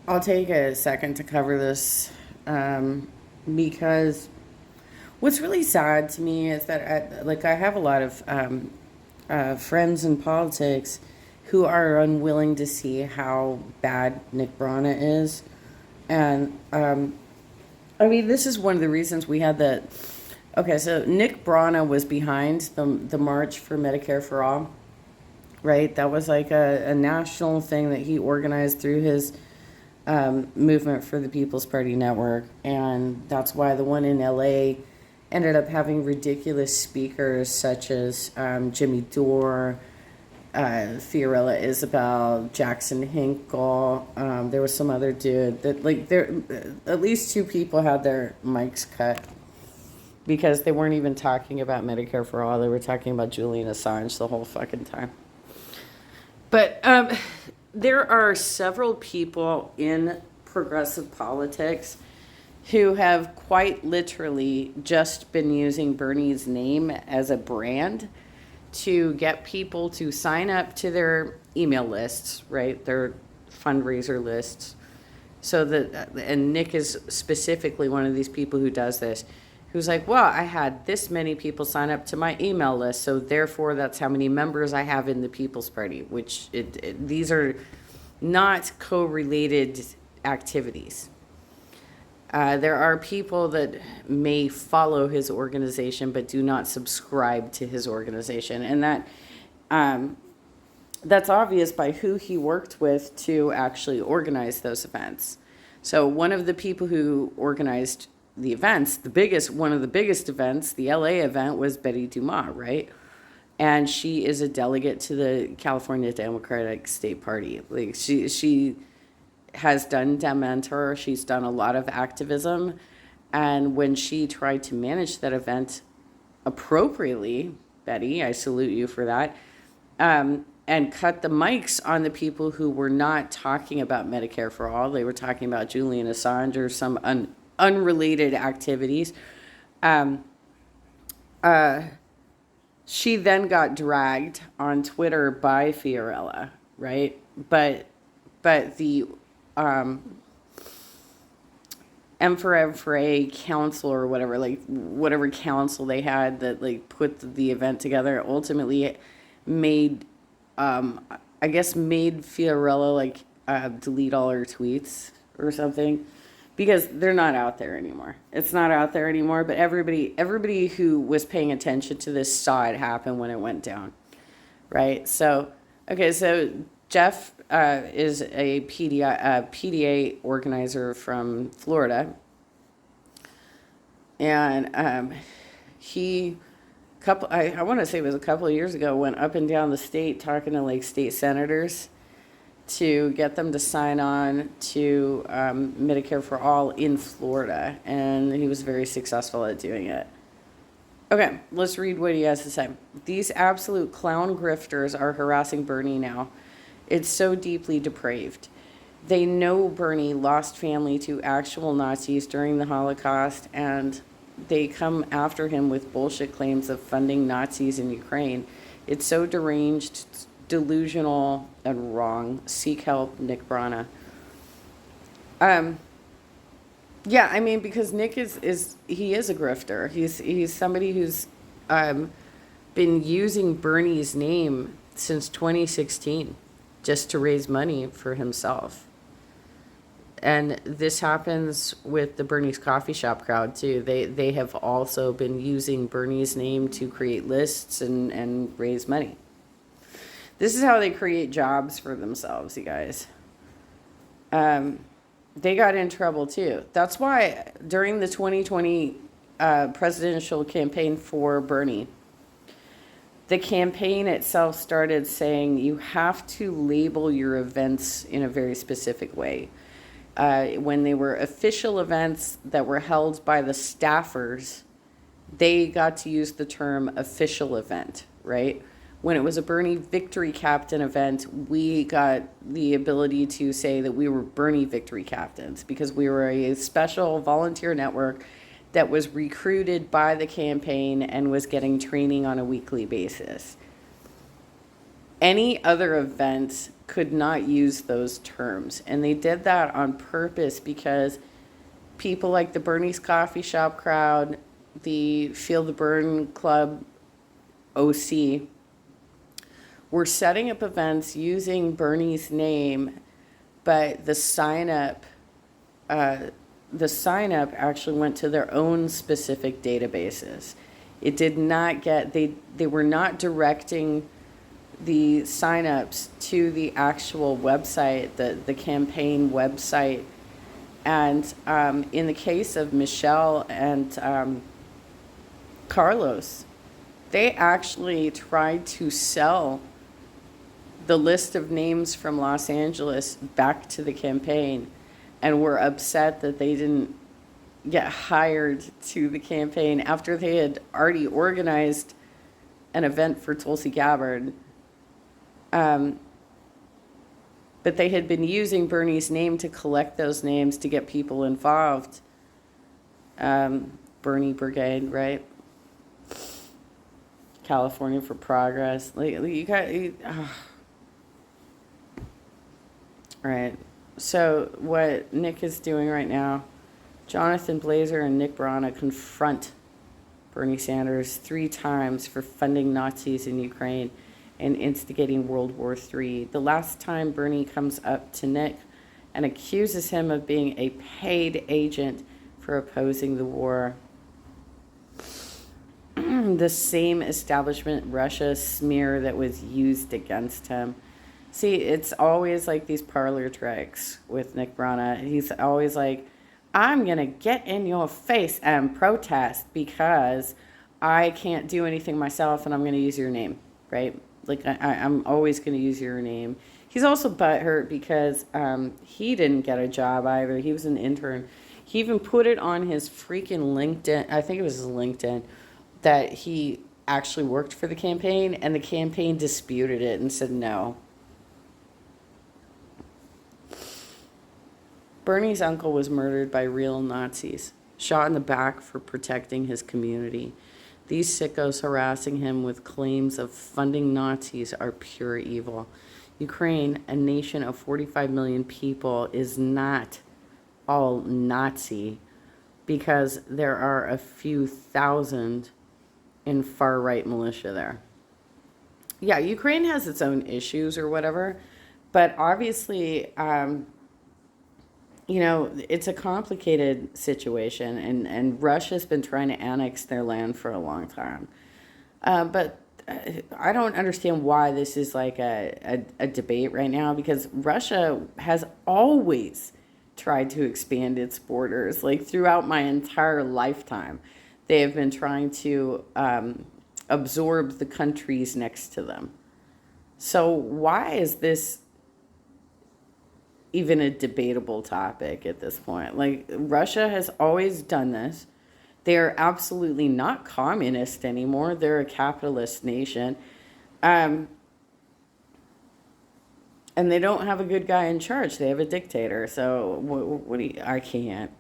I'll take a second to cover this because what's really sad to me is that I have a lot of friends in politics who are unwilling to see how bad Nick Brana is. And I mean, this is one of the reasons we had the. Okay, so Nick Brana was behind the March for Medicare for All, right? That was like a national thing that he organized through his movement for the People's Party Network. And that's why the one in LA ended up having ridiculous speakers such as Jimmy Dore, Fiorella Isabel, Jackson Hinkle. There was some other dude that at least two people had their mics cut because they weren't even talking about Medicare for All. They were talking about Julian Assange the whole fucking time. But there are several people in progressive politics who have quite literally just been using Bernie's name as a brand to get people to sign up to their email lists, right? Their fundraiser lists. So that, and Nick is specifically one of these people who does this, who's like, well, I had this many people sign up to my email list, so therefore that's how many members I have in the People's Party, which these are not correlated activities. There are people that may follow his organization but do not subscribe to his organization, and that's obvious by who he worked with to actually organize those events. So one of the people who organized the events, one of the biggest events, the LA event, was Betty Dumas, right? And she is a delegate to the California Democratic State Party. Like she has done Dementor. She's done a lot of activism. And when she tried to manage that event appropriately, Betty, I salute you for that, and cut the mics on the people who were not talking about Medicare for All. They were talking about Julian Assange or some unrelated activities. She then got dragged on Twitter by Fiorella, right? But the M4A council or whatever, like whatever council they had that like put the event together, ultimately made, I guess made Fiorella like delete all her tweets or something, because they're not out there anymore. It's not out there anymore, but everybody who was paying attention to this saw it happen when it went down, right? So, okay, so Jeff is a PDA organizer from Florida, and he I want to say it was a couple of years ago, went up and down the state talking to like state senators to get them to sign on to Medicare for All in Florida, and he was very successful at doing it. Okay, let's read what he has to say. These absolute clown grifters are harassing Bernie now. It's so deeply depraved. They know Bernie lost family to actual Nazis during the Holocaust, and they come after him with bullshit claims of funding Nazis in Ukraine. It's so deranged, delusional, and wrong. Seek help, Nick Brana. Yeah, I mean, because Nick he is a grifter. He's somebody who's been using Bernie's name since 2016 just to raise money for himself. And this happens with the Bernie's Coffee Shop crowd too. They have also been using Bernie's name to create lists and raise money. This is how they create jobs for themselves, you guys. They got in trouble too. That's why during the 2020 presidential campaign for Bernie, the campaign itself started saying you have to label your events in a very specific way. When they were official events that were held by the staffers, they got to use the term official event, right? When it was a Bernie Victory Captain event, we got the ability to say that we were Bernie Victory Captains because we were a special volunteer network that was recruited by the campaign and was getting training on a weekly basis. Any other event could not use those terms. And they did that on purpose because people like the Bernie's Coffee Shop crowd, the Feel the Burn Club OC, were setting up events using Bernie's name, but the sign up actually went to their own specific databases. It did not get, they were not directing the signups to the actual website, the campaign website. And in the case of Michelle and Carlos, they actually tried to sell the list of names from Los Angeles back to the campaign and were upset that they didn't get hired to the campaign after they had already organized an event for Tulsi Gabbard. But they had been using Bernie's name to collect those names to get people involved. Bernie Brigade, right? California for Progress. Like you got. All right. So what Nick is doing right now, Jonathan Blazer and Nick Brana confront Bernie Sanders 3 times for funding Nazis in Ukraine and instigating World War III. The last time Bernie comes up to Nick and accuses him of being a paid agent for opposing the war. The same establishment Russia smear that was used against him. See, it's always like these parlor tricks with Nick Brana. He's always like, I'm going to get in your face and protest because I can't do anything myself and I'm going to use your name, right? Like, I'm always going to use your name. He's also butthurt because he didn't get a job either. He was an intern. He even put it on his freaking LinkedIn, I think it was his LinkedIn, that he actually worked for the campaign, and the campaign disputed it and said no. Bernie's uncle was murdered by real Nazis, shot in the back for protecting his community. These sickos harassing him with claims of funding Nazis are pure evil. Ukraine, a nation of 45 million people, is not all Nazi because there are a few thousand in far-right militia there. Yeah, Ukraine has its own issues or whatever, but obviously, it's a complicated situation, and Russia's been trying to annex their land for a long time. But I don't understand why this is like a debate right now, because Russia has always tried to expand its borders. Like throughout my entire lifetime, they have been trying to absorb the countries next to them. So why is this even a debatable topic at this point? Like, Russia has always done this. They are absolutely not communist anymore. They're a capitalist nation. And they don't have a good guy in charge. They have a dictator. So what do you, I can't.